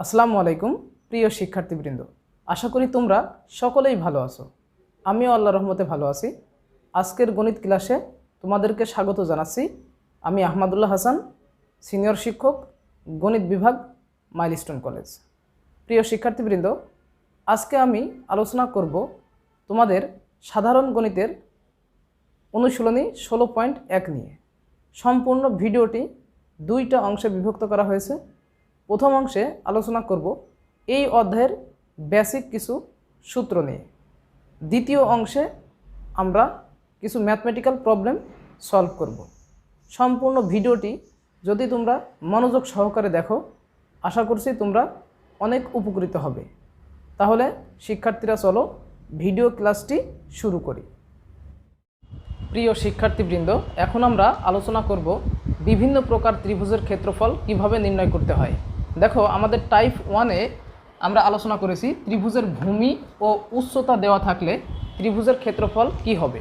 আসসালামু আলাইকুম প্রিয় শিক্ষার্থীবৃন্দ, আশা করি তোমরা সকলেই ভালো আছো। আমিও আল্লাহর রহমতে ভালো আছি। আজকের গণিত ক্লাসে তোমাদেরকে স্বাগত জানাচ্ছি। আমি আহমদুল্লাহ হাসান, সিনিয়র শিক্ষক, গণিত বিভাগ, মাইলস্টোন কলেজ। প্রিয় শিক্ষার্থীবৃন্দ, আজকে আমি আলোচনা করব তোমাদের সাধারণ গণিতের অনুশীলনী 16.1 নিয়ে। সম্পূর্ণ ভিডিওটি দুইটা অংশে বিভক্ত করা হয়েছে। প্রথম অংশে আলোচনা করব এই অধ্যায়ের বেসিক কিছু সূত্র নিয়ে। দ্বিতীয় অংশে আমরা কিছু ম্যাথমেটিক্যাল প্রবলেম সলভ করব। সম্পূর্ণ ভিডিওটি যদি তোমরা মনোযোগ সহকারে দেখো, আশা করছি তোমরা অনেক উপকৃত হবে। তাহলে শিক্ষার্থীরা চলো ভিডিও ক্লাসটি শুরু করি। প্রিয় শিক্ষার্থীবৃন্দ, এখন আমরা আলোচনা করব বিভিন্ন প্রকার ত্রিভুজের ক্ষেত্রফল কিভাবে নির্ণয় করতে হয়। দেখো, আমাদের টাইপ 1-এ আমরা আলোচনা করেছি ত্রিভুজের ভূমি ও উচ্চতা দেওয়া থাকলে ত্রিভুজের ক্ষেত্রফল কি হবে।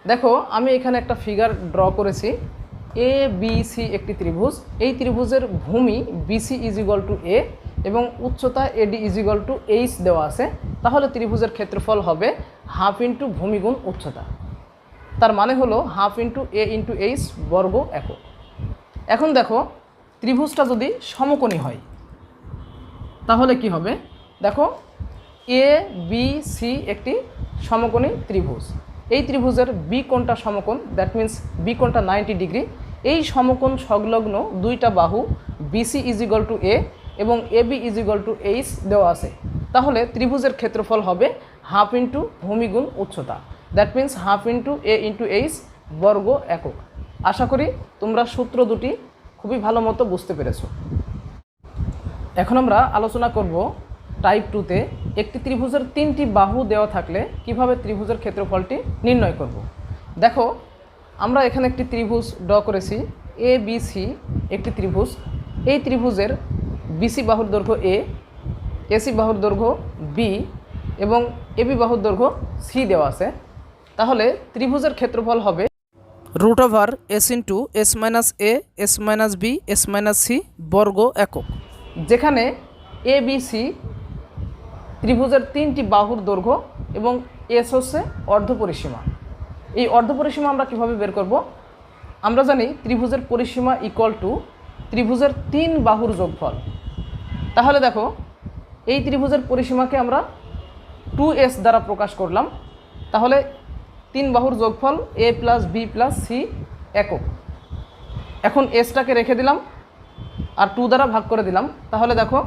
দেখো, আমি এখানে একটা ফিগার ড্র করেছি। এ বি সি একটি ত্রিভুজ। এই ত্রিভুজের ভূমি বিসি = এ এবং উচ্চতা এডি = এইচ দেওয়া আছে। তাহলে ত্রিভুজের ক্ষেত্রফল হবে হাফ ইন্টু ভূমি গুণ উচ্চতা। তার মানে হলো হাফ ইন্টু এ ইন্টু এইচ বর্গ একক। এখন দেখো, ত্রিভুজটা যদি সমকোণী হয় তাহলে কি হবে। দেখো, এ বি সি একটি সমকোণী ত্রিভুজ। এই ত্রিভুজের বি কোণটা সমকোণ, দ্যাট মিন্স বি কোণটা 90 ডিগ্রি। এই সমকোণ সংলগ্ন দুইটা বাহু বিসি = এ এবং এবি = এইচ দেওয়া আছে। তাহলে ত্রিভুজের ক্ষেত্রফল হবে হাফ ইন্টু ভূমি গুণ উচ্চতা, that means half into A into H বর্গ একক। আশা করি তোমরা সূত্র দুটি খুবই ভালো মতো বুঝতে পেরেছো। এখন আমরা আলোচনা করব টাইপ 2-তে একটি ত্রিভুজের 3টি বাহু দেওয়া থাকলে কিভাবে ত্রিভুজের ক্ষেত্রফলটি নির্ণয় করব। দেখো, আমরা এখানে একটি ত্রিভুজ ড্র করেছি। এ বি সি একটি ত্রিভুজ। এই ত্রিভুজের বিসি বাহুর দৈর্ঘ্য এ, এসি বাহুর দৈর্ঘ্য বি এবং এবি বাহুর দৈর্ঘ্য সি দেওয়া আছে। তাহলে ত্রিভুজের ক্ষেত্রফল হবে √s * s - a s - b s - c বর্গ একক। যেখানে এ বি সি ত্রিভুজের 3টি বাহুর দৈর্ঘ্য এবং এস হচ্ছে অর্ধপরিসীমা। এই অর্ধপরিসীমা আমরা কিভাবে বের করব। আমরা জানি ত্রিভুজের পরিসীমা = ত্রিভুজের 3 বাহুর যোগফল। তাহলে দেখো, এই ত্রিভুজের পরিসীমাকে আমরা 2s দ্বারা প্রকাশ করলাম। তাহলে 3 বাহুর যোগফল a + b + c একক। এখন এসটাকে রেখে দিলাম আর 2 দ্বারা ভাগ করে দিলাম। তাহলে দেখো,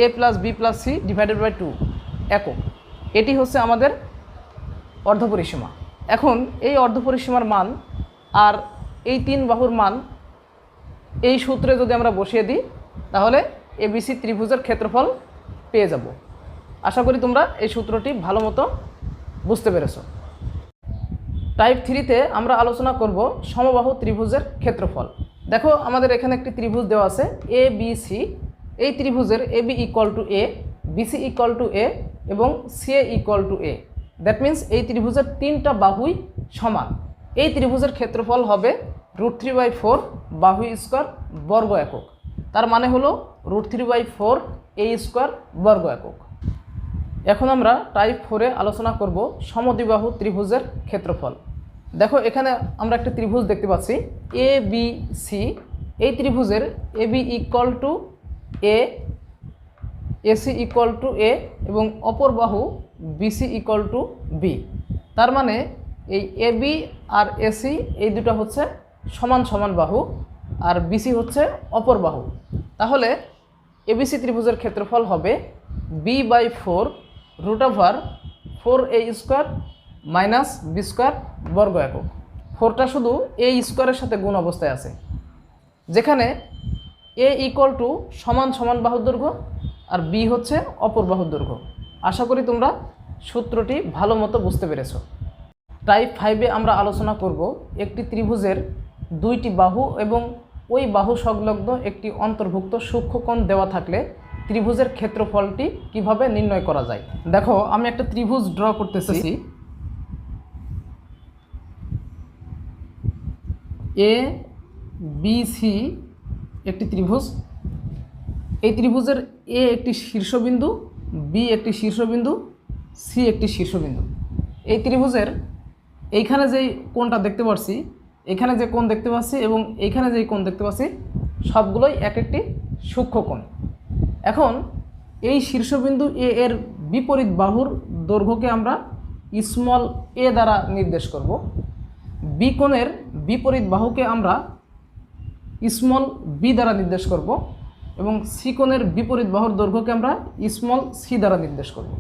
a + b + c / 2 একক। এটি হচ্ছে আমাদের অর্ধপরিসীমা। এখন এই অর্ধপরিসীমার মান আর এই 3 বাহুর মান এই সূত্রে যদি আমরা বসিয়ে দিই তাহলে এবিসি ত্রিভুজের ক্ষেত্রফল পেয়ে যাব। আশা করি তোমরা এই সূত্রটি ভালো মতো বুঝতে পেরেছো। টাইপ 3-তে আমরা আলোচনা করব সমবাহু ত্রিভুজের ক্ষেত্রফল। দেখো, আমাদের এখানে একটি ত্রিভুজ দেওয়া আছে এ বি সি। এই ত্রিভুজের এবি = এ, বিসি = এ এবং সিএ = এ। দ্যাট মিন্স এই ত্রিভুজের 3টা বাহুই সমান। এই ত্রিভুজের ক্ষেত্রফল হবে √3/4 বাহু স্কয়ার বর্গ একক। তার মানে হলো √3/4 a স্কয়ার বর্গ একক। এখন আমরা টাইপ 4-এ আলোচনা করব সমদ্বিবাহু ত্রিভুজের ক্ষেত্রফল। দেখো, এখানে আমরা একটা ত্রিভুজ দেখতে পাচ্ছি এ বি সি। এই ত্রিভুজের এবি = এ, এসি = এ এবং অপর বাহু বিসি = বি। তার মানে এই এবি আর এসি এই দুটো হচ্ছে সমান সমান বাহু আর বিসি হচ্ছে অপর বাহু। তাহলে এবিসি ত্রিভুজের ক্ষেত্রফল হবে b/4 √4a² - b² বর্গ একক। 4টা শুধু a স্কোয়ারের সাথে গুণ অবস্থায় আছে, যেখানে a = সমান সমান বাহুর দৈর্ঘ্য আর b হচ্ছে অপর বাহুর দৈর্ঘ্য। আশা করি তোমরা সূত্রটি ভালো মতো বুঝতে পেরেছো। টাইপ 5-এ আমরা আলোচনা করব একটি ত্রিভুজের 2টি বাহু এবং ওই বাহু সংলগ্ন একটি অন্তর্ভুক্ত সূক্ষ্মকোণ দেওয়া থাকলে ত্রিভুজের ক্ষেত্রফলটি কিভাবে নির্ণয় করা যায়। দেখো, আমি একটা ত্রিভুজ ড্র করতেছি। এ বি সি একটি ত্রিভুজ। এই ত্রিভুজের এ একটি শীর্ষবিন্দু, বি একটি শীর্ষবিন্দু, সি একটি শীর্ষবিন্দু। এই ত্রিভুজের এইখানে যেই কোণটা দেখতে পাচ্ছি, এখানে যে কোণ দেখতে পাচ্ছি এবং এইখানে যেই কোণ দেখতে পাচ্ছি, সবগুলোই এক একটি সূক্ষ্ম কোণ। এখন এই শীর্ষবিন্দু এ এর বিপরীত বাহুর দৈর্ঘ্যকে আমরা স্মল এ দ্বারা নির্দেশ করব। বি কোণের বিপরীত বাহুকে আমরা স্মল বি দ্বারা নির্দেশ করব এবং সি কোণের বিপরীত বাহুর দৈর্ঘ্যকে আমরা স্মল সি দ্বারা নির্দেশ করব।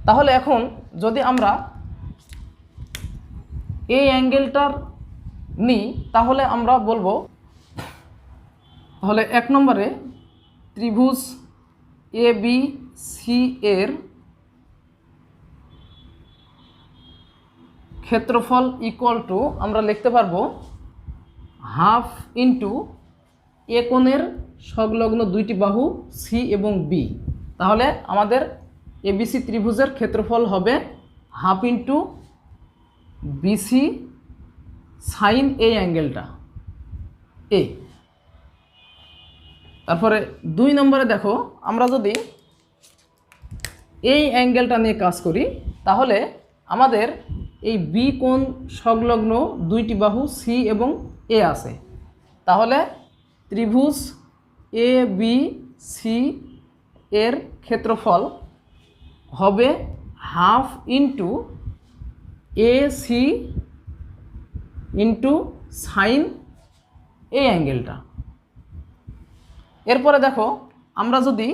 তাহলে এখন যদি আমরা এই অ্যাঙ্গেলটার নিই তাহলে আমরা বলবো, তাহলে 1 নম্বরে ত্রিভুজ এ বি সি এর ক্ষেত্রফল ইকুয়াল টু আমরা লিখতে পারবো হাফ ইন্টু এ কোণের সংলগ্ন দুইটি বাহু সি এবং বি। তাহলে আমাদের এবিসি ত্রিভুজের ক্ষেত্রফল হবে হাফ ইন্টু বিসি সাইন এই অ্যাঙ্গেলটা এ। তারপরে 2 নম্বরে দেখো, আমরা যদি এই অ্যাঙ্গেলটা নিয়ে কাজ করি তাহলে আমাদের এই বি কোণ সংলগ্ন দুইটি বাহু সি এবং এ আছে। তাহলে ত্রিভুজ এ বি সি এর ক্ষেত্রফল হবে half into A C into sine এই অ্যাঙ্গেলটা। এরপরে দেখো, আমরা যদি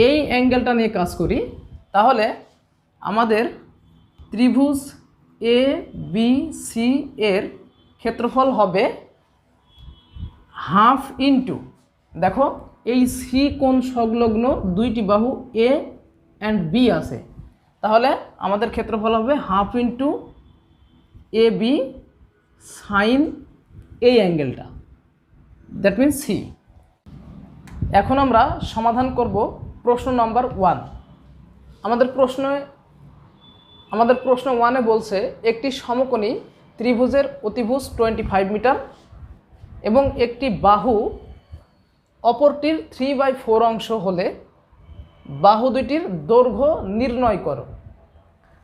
এই অ্যাঙ্গেলটা নিয়ে কাজ করি তাহলে আমাদের ত্রিভুজ এ বি সি এর ক্ষেত্রফল হবে হাফ ইন্টু, দেখো এই সি কোণ সংলগ্ন দুইটি বাহু এ অ্যান্ড বি আছে। তাহলে আমাদের ক্ষেত্রফল হবে half into A B sign এই অ্যাঙ্গেলটা, দ্যাট মিন্স সি। এখন আমরা সমাধান করব প্রশ্ন নাম্বার 1। আমাদের প্রশ্ন 1-এ বলছে একটি সমকোণী ত্রিভুজের অতিভুজ 25 মিটার এবং একটি বাহু অপরটির 3/4 অংশ হলে বাহু দুইটির দৈর্ঘ্য নির্ণয় করো।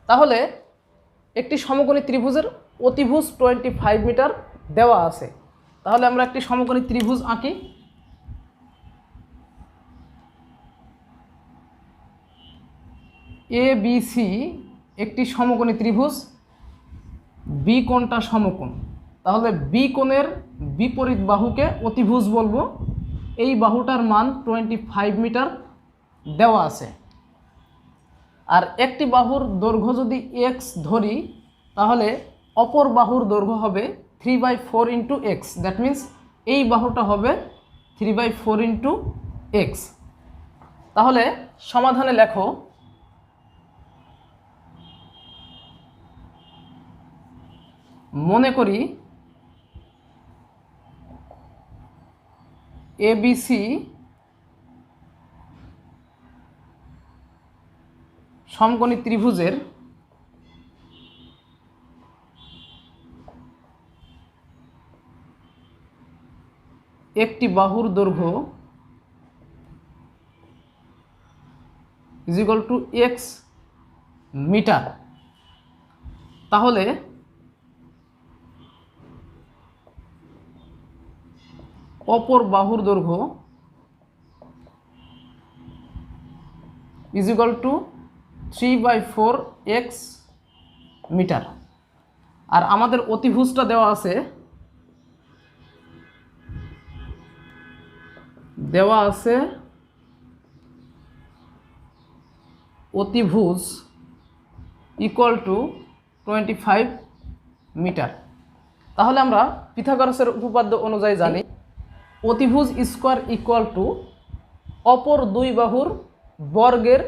তাহলে একটি সমকোণী ত্রিভুজের অতিভুজ 25 মিটার দেওয়া আছে। তাহলে আমরা একটি সমকোণী ত্রিভুজ আঁকি। এ বি সি একটি সমকোণী ত্রিভুজ, বি কোণটা সমকোণ। তাহলে বি কোণের বিপরীত বাহুকে অতিভুজ বলবো। এই বাহুটার মান 25 মিটার দেওয়া আছে। আর একটি বাহুর দৈর্ঘ্য যদি এক্স ধরি তাহলে অপর বাহুর দৈর্ঘ্য হবে 3/4 ইন্টু এক্স, দ্যাট মিন্স এই বাহুটা হবে 3/4 ইন্টু এক্স। তাহলে সমাধানে লেখো মনে করি এবিসি সমকোণী ত্রিভুজের একটি বাহুর দৈর্ঘ্য ইকুয়াল টু এক্স মিটার। তাহলে অপর বাহুর দৈর্ঘ্য ইকুয়াল টু 3/4 এক্স মিটার। আর আমাদের অতিভুজটা দেওয়া আছে, অতিভুজ ইকুয়াল টু 25 মিটার। তাহলে আমরা পিথাগোরাসের উপপাদ্য অনুযায়ী জানি অতিভুজ স্কোয়ার ইকুয়াল টু অপর দুই বাহুর বর্গের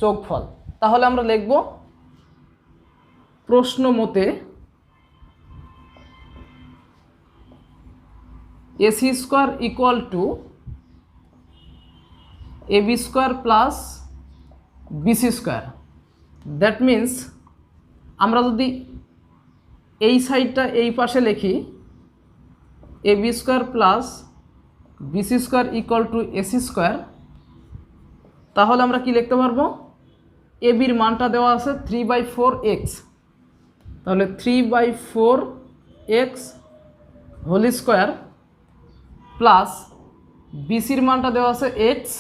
যোগফল। তাহলে আমরা লিখব প্রশ্ন মতে AC square equal to AB square plus BC square. That means আমরা যদি এই সাইডটা এই পাশে লিখি AB square plus BC square equal to AC square, তাহলে আমরা কি লিখতে পারবো, এ বির মানটা দেওয়া আছে 3/4x, তাহলে 3/4x হোল স্কোয়ার প্লাস বিসির মানটা দেওয়া আছে x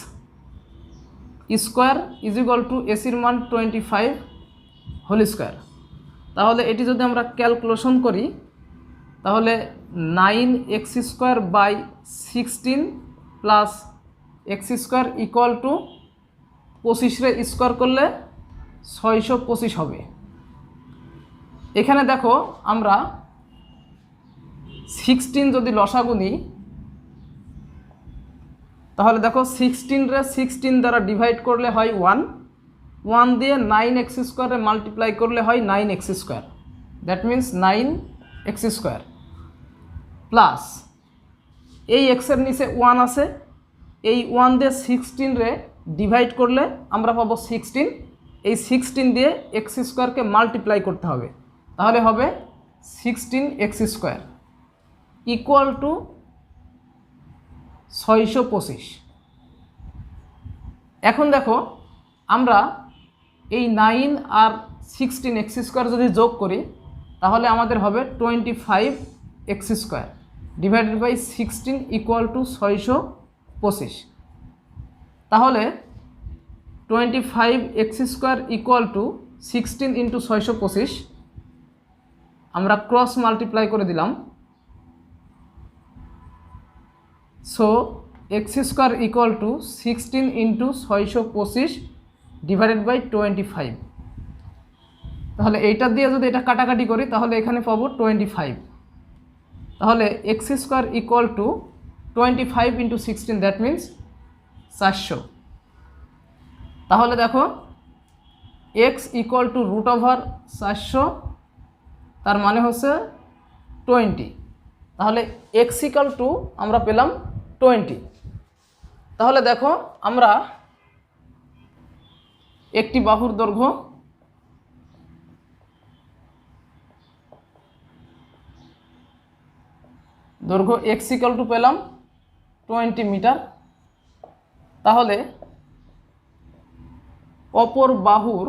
square is equal two এসির মান 25 হোল স্কোয়ার। তাহলে এটি যদি আমরা ক্যালকুলেশন করি তাহলে 9x square by 16 plus X square equal to 25 রে স্কোয়ার করলে 625 হবে। এখানে দেখো আমরা 16 যদি লসাগু নিই তাহলে দেখো 16 রে 16 দ্বারা ডিভাইড করলে হয় 1 দিয়ে 9x স্কোয়ারে মাল্টিপ্লাই করলে হয় 9x square, that means 9x square plus এই এক্সের নিচে 1 আছে, এই 1 দিয়ে 16 রে ডিভাইড করলে আমরা পাবো 16, এই 16 দিয়ে এক্স স্কোয়ারকে মাল্টিপ্লাই করতে হবে, তাহলে হবে 16x স্কোয়ার ইকুয়াল টু 625। এখন দেখো আমরা এই 9 আর 16x স্কোয়ার যদি যোগ করি তাহলে আমাদের হবে 25x square divided by 16 equal to 625। তাহলে 25x square equal to 16 into 625 আমরা ক্রস মাল্টিপ্লাই করে দিলাম, so X square equal to 16 into 625 divided by 25। তাহলে এইটা দিয়ে যদি এটা কাটাকাটি করি তাহলে এখানে পাবো 25, তাহলে X square equal to 25 into 16 that means 400। তাহলে দেখো X equal to root over 400, তার মানে হচ্ছে 20, তাহলে এক্স ইকুয়াল টু আমরা পেলাম 20। তাহলে দেখো আমরা একটি বাহুর দৈর্ঘ্য এক্স ইকুয়াল টু পেলাম 20 মিটার, তাহলে অপর বাহুর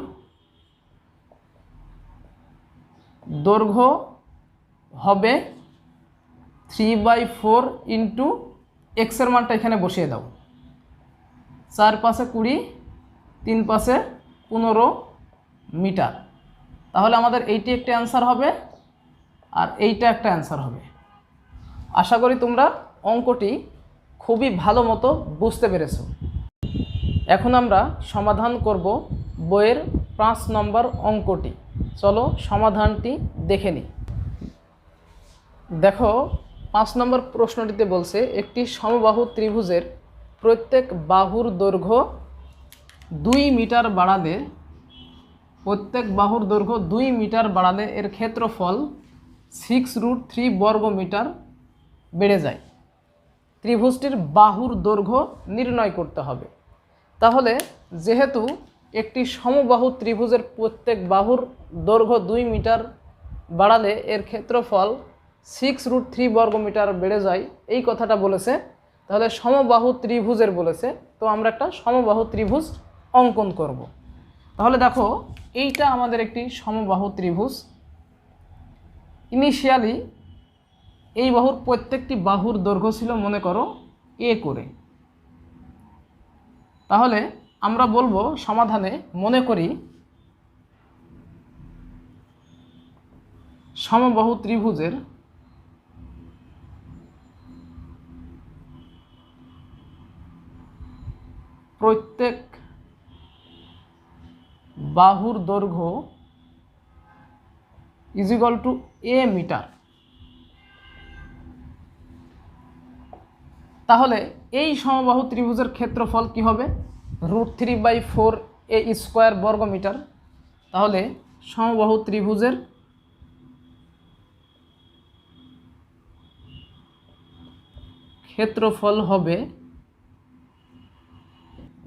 দৈর্ঘ্য হবে 3/4 ইন্টু এক্সের মানটা এখানে বসিয়ে দাও, 4 পাশে 20, 3 পাশে 15 মিটার। তাহলে আমাদের এইটি একটা অ্যান্সার হবে আর এইটা একটা অ্যান্সার হবে। আশা করি তোমরা অঙ্কটি খুবই ভালো মতো বুঝতে পেরেছো। এখন আমরা সমাধান করব বইয়ের 5 নম্বর অঙ্কটি। চলো সমাধানটি দেখে নিই। দেখো 5 নম্বর প্রশ্নটিতে বলছে একটি সমবাহু ত্রিভুজের প্রত্যেক বাহুর দৈর্ঘ্য 2 মিটার বাড়ালে, প্রত্যেক বাহুর দৈর্ঘ্য 2 মিটার বাড়ালে এর ক্ষেত্রফল 6√3 বর্গ মিটার বেড়ে যায়। ত্রিভুজটির বাহুর দৈর্ঘ্য নির্ণয় করতে হবে। তাহলে যেহেতু একটি সমবাহু ত্রিভুজের প্রত্যেক বাহুর দৈর্ঘ্য 2 মিটার বাড়ালে এর ক্ষেত্রফল 6√3 বর্গ মিটার বেড়ে যায়, এই কথাটা বলেছে, তাহলে সমবাহু ত্রিভুজের বলেছে, তো আমরা একটা সমবাহু ত্রিভুজ অঙ্কন করব। তাহলে দেখো এইটা আমাদের একটি সমবাহু ত্রিভুজ। ইনিশিয়ালি এই বাহুর প্রত্যেকটি বাহুর দৈর্ঘ্য ছিল মনে করো এ করে। তাহলে আমরা বলবো সমাধানে, মনে করি সমবাহু ত্রিভুজের প্রত্যেক বাহুর দৈর্ঘ্য is equal to A metre. তাহলে এই সমবাহু ত্রিভুজের ক্ষেত্রফল কি হবে, √3/4 এ স্কোয়ার বর্গ মিটার। তাহলে সমবাহু ত্রিভুজের ক্ষেত্রফল হবে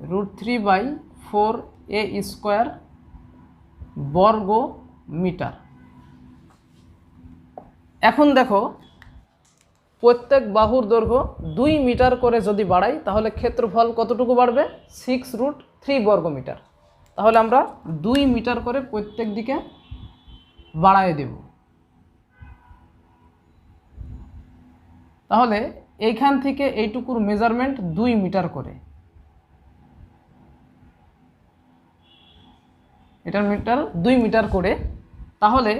√3/4 এ স্কোয়ার বর্গ মিটার। এখন দেখো প্রত্যেক বাহুর দৈর্ঘ্য 2 মিটার করে যদি বাড়াই তাহলে ক্ষেত্রফল কতটুকু বাড়বে? 6√3 বর্গমিটার। তাহলে আমরা 2 মিটার করে প্রত্যেক দিকে বাড়ায় দেব। তাহলে এইখান থেকে এইটুকুর মেজারমেন্ট 2 মিটার করে, এটার মিটার 2 মিটার করে। তাহলে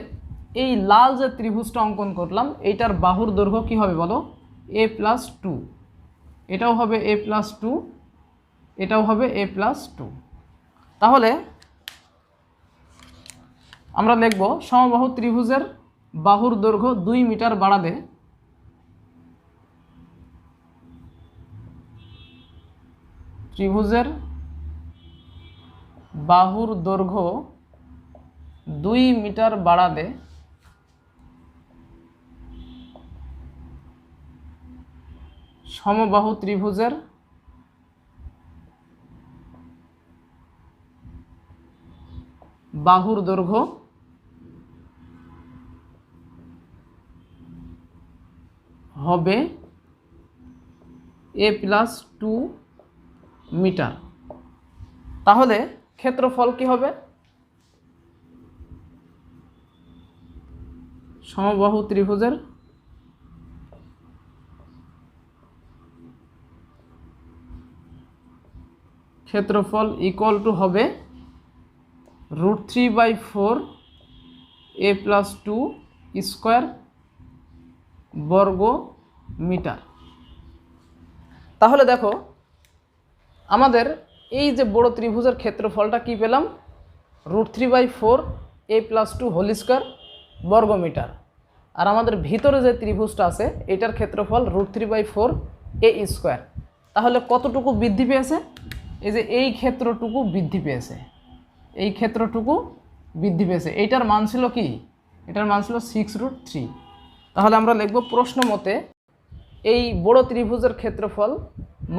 এই লাল যে ত্রিভুজটা অঙ্কন করলাম এইটার বাহুর দৈর্ঘ্য কি হবে বলো? a+2, এটাও হবে a+2, এটাও হবে a+2। তাহলে আমরা লিখব সমবাহু ত্রিভুজের বাহুর দৈর্ঘ্য 2 মিটার বাড়ালে ত্রিভুজের বাহুর দৈর্ঘ্য 2 মিটার বাড়ালে সমবাহু ত্রিভুজের বাহুর দৈর্ঘ্য হবে a+2 মিটার। তাহলে ক্ষেত্রফল কি হবে? সমবাহু ত্রিভুজের ক্ষেত্রফল ইকুয়াল টু হবে √3/4 a+2 স্কোয়ার বর্গ মিটার। তাহলে দেখো আমাদের এই যে বড় ত্রিভুজের ক্ষেত্রফলটা কি পেলাম? √3/4 a+2 হোল স্কোয়ার বর্গ মিটার। আর আমাদের ভিতরে যে ত্রিভুজটা আছে এটার ক্ষেত্রফল √3/4 a স্কোয়ার। তাহলে কতটুকু বৃদ্ধি পেয়েছে? এই যে এই ক্ষেত্রটুকু বৃদ্ধি পেয়েছে, এই ক্ষেত্রটুকু বৃদ্ধি পেয়েছে। এইটার মান ছিল কি? এটার মান ছিল 6√3। তাহলে আমরা লিখব প্রশ্ন মতে এই বড় ত্রিভুজের ক্ষেত্রফল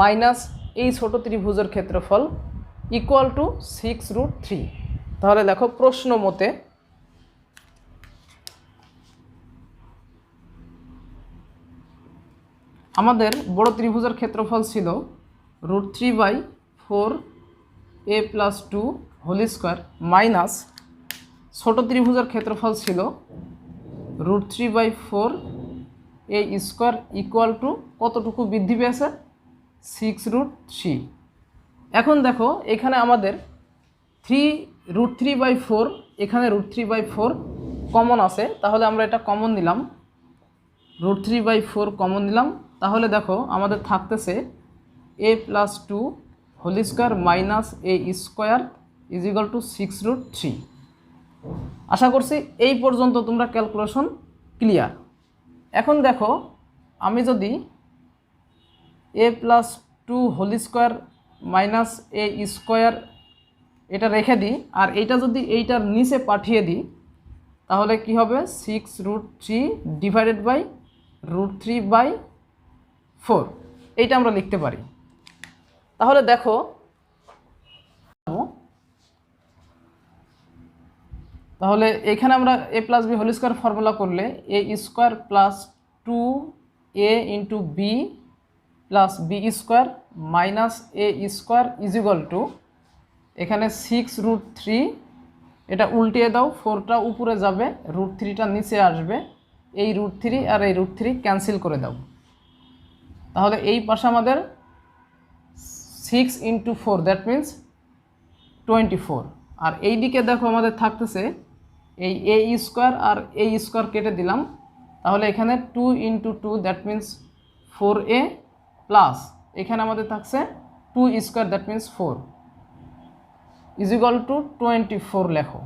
মাইনাস এই ছোট ত্রিভুজের ক্ষেত্রফল ইকুয়াল টু 6√3। তাহলে দেখো প্রশ্ন মতে আমাদের বড় ত্রিভুজের ক্ষেত্রফল ছিল √3/4 a+2 হোল স্কোয়ার মাইনাস ছোট ত্রিভুজের ক্ষেত্রফল ছিল √3/4 a স্কোয়ার ইকুয়াল টু কতটুকু বৃদ্ধি পেয়েছে? 6√3। এখন দেখো এখানে আমাদের √3/4, এখানে √3/4 কমন আছে, তাহলে আমরা এটা কমন নিলাম, √3/4 কমন নিলাম। তাহলে দেখো আমাদের থাকতেছে a+2 whole square minus a square is equal to 6√3। আশা করছি এই পর্যন্ত তোমরা ক্যালকুলেশন ক্লিয়ার। এখন দেখো আমি যদি a+2 whole square minus a square এটা রেখে দিই আর এইটা যদি এইটার নিচে পাঠিয়ে দিই তাহলে কি হবে? 6√3 ডিভাইডেড বাই √3/4, এইটা আমরা লিখতে পারি। তাহলে দেখো তাহলে এখানে আমরা a+b হোল স্কোয়ার ফর্মুলা করলে a square plus 2a into B plus B square minus a square is equal to এখানে 6√3, এটা উল্টিয়ে দাও, 4টা উপরে যাবে, √3টা নিচে আসবে, এই √3 আর এই √3 ক্যান্সেল করে দাও। তাহলে এই পাশে আমাদের 6 ইন্টু 4 দ্যাট মিন্স 24। আর এই দিকে দেখো আমাদের থাকতেছে এই a স্কোয়ার আর a স্কোয়ার কেটে দিলাম, তাহলে এখানে 2 into 2 that means 4a plus এখানে আমাদের থাকছে 2 square that means 4 is equal to 24 লেখো।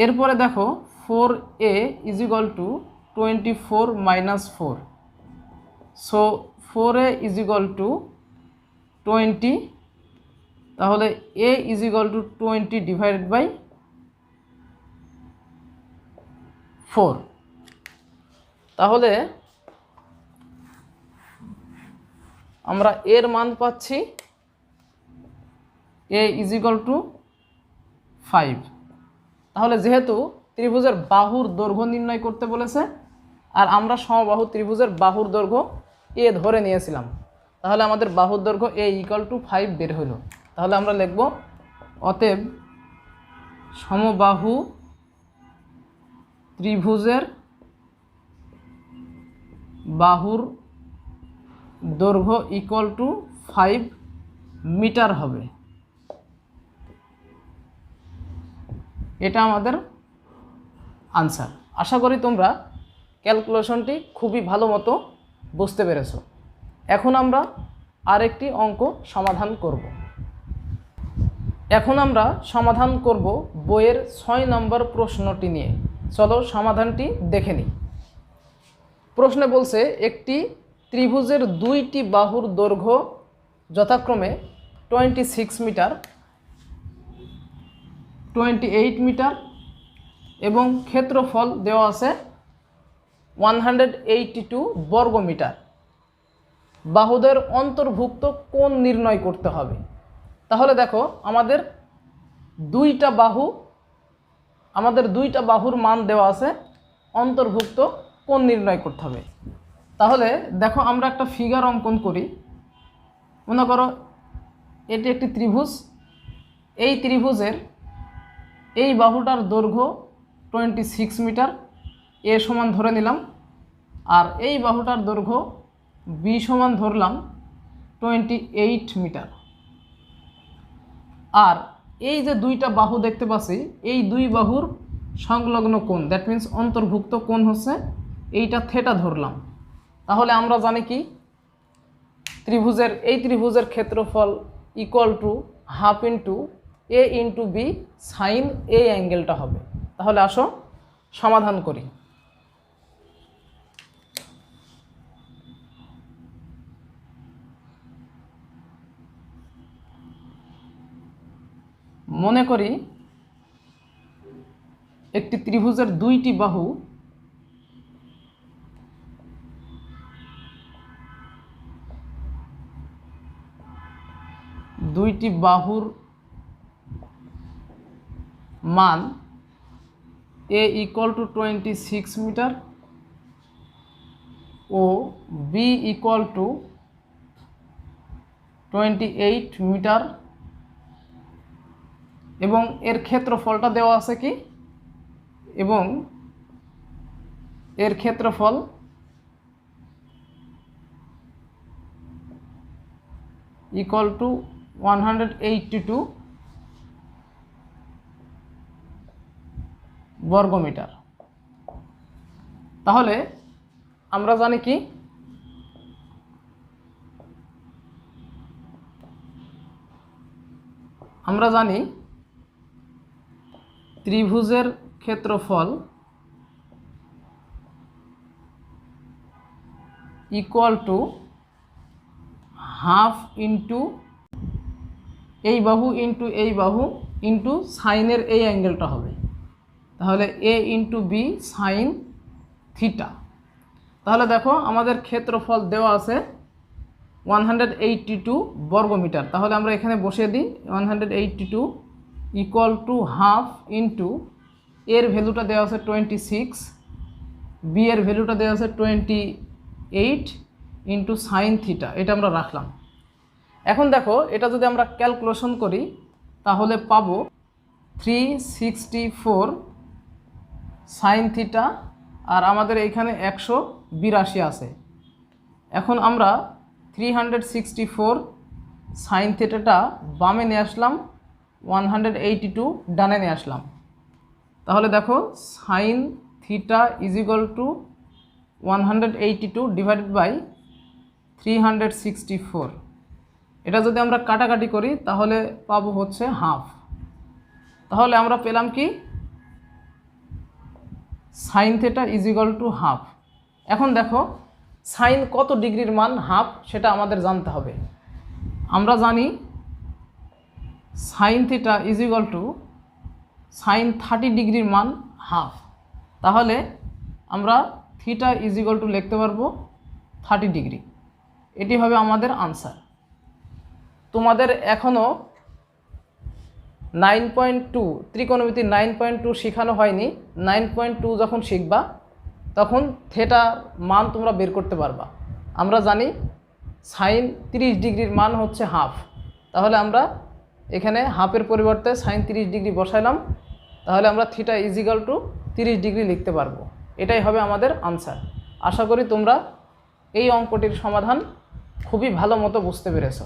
এরপরে দেখো 4a is equal to 24 minus 4, so 4a is equal to 20, তাহলে a is equal to 20 divided by 4। তাহলে আমরা এর মান পাচ্ছি a ইজ ইকুয়াল টু 5। তাহলে যেহেতু ত্রিভুজের বাহুর দৈর্ঘ্য নির্ণয় করতে বলেছে আর আমরা সমবাহু ত্রিভুজের বাহুর দৈর্ঘ্য এ ধরে নিয়েছিলাম। তাহলে আমাদের বাহুর দৈর্ঘ্য এ = 5 বের হলো। তাহলে আমরা লিখব অতএব সমবাহু ত্রিভুজের বাহুর দৈর্ঘ্য = 5 মিটার হবে। এটা আমাদের আনসার। আশা করি তোমরা ক্যালকুলেশনটি খুবই ভালো মতো বুঝতে পেরেছো। এখন আমরা আরেকটি অঙ্ক সমাধান করব। এখন আমরা সমাধান করব বইয়ের 6 নম্বর প্রশ্নটি নিয়ে। চলো সমাধানটি দেখে নিই। প্রশ্নে বলছে একটি ত্রিভুজের দুইটি বাহুর দৈর্ঘ্য যথাক্রমে 26 মিটার, 28 মিটার এবং ক্ষেত্রফল দেওয়া আছে 182 বর্গ মিটার। বাহুদের অন্তর্ভুক্ত কোণ নির্ণয় করতে হবে। তাহলে দেখো আমাদের দুইটা বাহুর মান দেওয়া আছে, অন্তর্ভুক্ত কোণ নির্ণয় করতে হবে। তাহলে দেখো আমরা একটা ফিগার অঙ্কন করি। মনে করো এটি একটি ত্রিভুজ। এই ত্রিভুজের এই বাহুটার দৈর্ঘ্য 26 মিটার, এ সমান ধরে নিলাম। আর এই বাহুটার দৈর্ঘ্য বি সমান ধরলাম 28 মিটার। আর এই যে দুইটা বাহু দেখতে পাচ্ছি, এই দুই বাহুর সংলগ্ন কোণ, দ্যাট মিন্স অন্তর্ভুক্ত কোণ হচ্ছে এইটা থিটা ধরলাম। তাহলে আমরা জানি কি এই ত্রিভুজের ক্ষেত্রফল = 1/2 × a × b সাইন এই অ্যাঙ্গেলটা হবে। তাহলে আসো সমাধান করি। মনে করি একটি ত্রিভুজের দুইটি বাহু বাহুর মান a = 26 মিটার ও b = 28 মিটার এবং এর ক্ষেত্রফলটা দেওয়া আছে কি, এবং এর ক্ষেত্রফল = 182 বর্গ মিটার। তাহলে আমরা জানি কি ত্রিভুজের ক্ষেত্রফল ½ ইন্টু এই বাহু ইন্টু এই বাহু ইন্টু সাইনের এই অ্যাঙ্গেলটা হবে। তাহলে a × b সাইন থিটা। তাহলে দেখো আমাদের ক্ষেত্রফল দেওয়া আছে 182 বর্গ মিটার। তাহলে আমরা এখানে বসিয়ে দিই 182 = ½ ইন্টু এর ভ্যালুটা দেওয়া আছে 26, বি এর ভ্যালুটা দেওয়া আছে 28 ইন্টু সাইন থিটা। এটা আমরা রাখলাম। এখন দেখো এটা যদি আমরা ক্যালকুলেশন করি তাহলে পাবো 364 সাইন থিটা, আর আমাদের এইখানে 182 আছে। এখন আমরা 364 সাইন থিটাটা বামে নিয়ে আসলাম, 182 ডানে নিয়ে আসলাম। তাহলে দেখো সাইন থিটা = 182 ডিভাইডেড বাই 364। এটা যদি আমরা কাটাকাটি করি তাহলে পাবো হচ্ছে ½ তাহলে আমরা পেলাম কি সাইন থিটা = ½ এখন দেখো সাইন কত ডিগ্রির মান ½ সেটা আমাদের জানতে হবে। আমরা জানি সাইন থিটা = সাইন 30 ডিগ্রির মান ½ তাহলে আমরা থিটা = লিখতে পারবো 30 ডিগ্রি। এটি হবে আমাদের আনসার। তোমাদের এখনও 9.2 ত্রিকোণমিতি 9.2 শেখানো হয়নি। 9.2 যখন শিখবা তখন থেটার মান তোমরা বের করতে পারবা। আমরা জানি সাইন 30 ডিগ্রির মান হচ্ছে হাফ, তাহলে আমরা এখানে হাফের পরিবর্তে সাইন 30 ডিগ্রি বসাইলাম, তাহলে আমরা থিটা ইজিক্যাল টু 30 ডিগ্রি লিখতে পারবো। এটাই হবে আমাদের আনসার। আশা করি তোমরা এই অঙ্কটির সমাধান খুবই ভালো মতো বুঝতে পেরেছো।